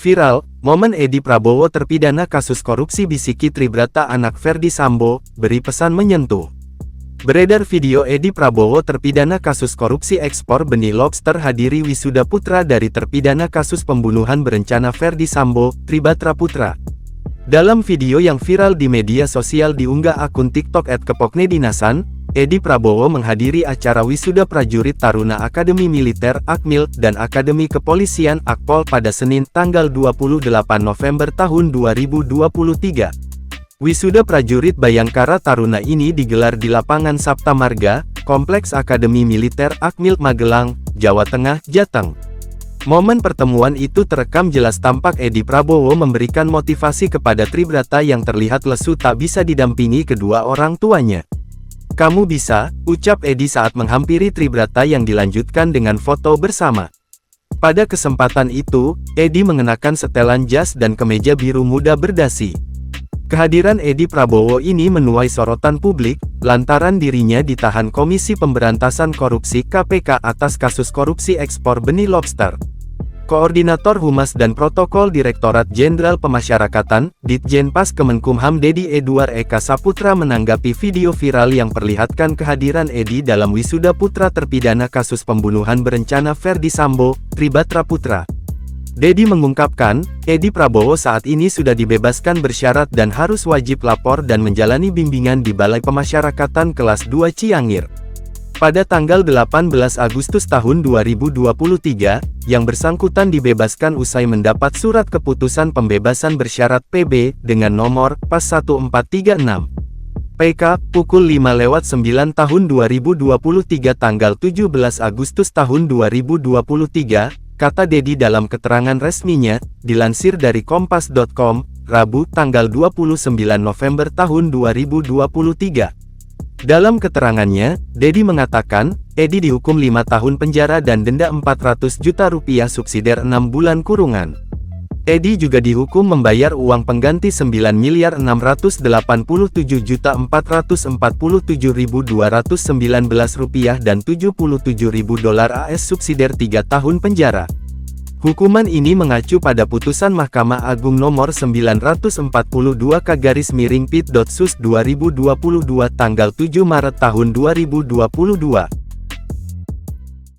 Viral, momen Edi Prabowo terpidana kasus korupsi bisiki Tribrata anak Ferdi Sambo, beri pesan menyentuh. Beredar video Edi Prabowo terpidana kasus korupsi ekspor benih lobster hadiri wisuda putra dari terpidana kasus pembunuhan berencana Ferdi Sambo, Tribatra Putra. Dalam video yang viral di media sosial diunggah akun TikTok @kepoknedinasan, Edi Prabowo menghadiri acara wisuda prajurit Taruna Akademi Militer (Akmil) dan Akademi Kepolisian (Akpol) pada Senin, tanggal 28 November tahun 2023. Wisuda prajurit Bayangkara Taruna ini digelar di lapangan Sapta Marga, Kompleks Akademi Militer (Akmil) Magelang, Jawa Tengah, Jateng. Momen pertemuan itu terekam jelas tampak Edi Prabowo memberikan motivasi kepada Tribrata yang terlihat lesu tak bisa didampingi kedua orang tuanya. "Kamu bisa," ucap Edi saat menghampiri Tribrata yang dilanjutkan dengan foto bersama. Pada kesempatan itu, Edi mengenakan setelan jas dan kemeja biru muda berdasi. Kehadiran Edi Prabowo ini menuai sorotan publik, lantaran dirinya ditahan Komisi Pemberantasan Korupsi (KPK) atas kasus korupsi ekspor benih lobster. Koordinator Humas dan Protokol Direktorat Jenderal Pemasyarakatan, Ditjenpas Kemenkumham Dedi Edward Eka Saputra menanggapi video viral yang perlihatkan kehadiran Edi dalam wisuda putra terpidana kasus pembunuhan berencana Ferdi Sambo, Tribatra Putra. Dedi mengungkapkan, Edi Prabowo saat ini sudah dibebaskan bersyarat dan harus wajib lapor dan menjalani bimbingan di Balai Pemasyarakatan kelas 2 Ciangir. Pada tanggal 18 Agustus tahun 2023, yang bersangkutan dibebaskan usai mendapat surat keputusan pembebasan bersyarat PB, dengan nomor, PAS 1436. PK, pukul 5:09 tahun 2023 tanggal 17 Agustus tahun 2023, kata Dedi dalam keterangan resminya, dilansir dari kompas.com, Rabu, tanggal 29 November tahun 2023. Dalam keterangannya, Dedi mengatakan, Edi dihukum 5 tahun penjara dan denda 400 juta rupiah subsidiar 6 bulan kurungan. Edi juga dihukum membayar uang pengganti 9.487.447.219 rupiah dan 77.000 dolar AS subsidiar 3 tahun penjara. Hukuman ini mengacu pada putusan Mahkamah Agung nomor 942/Pit.Sus 2022 tanggal 7 Maret tahun 2022.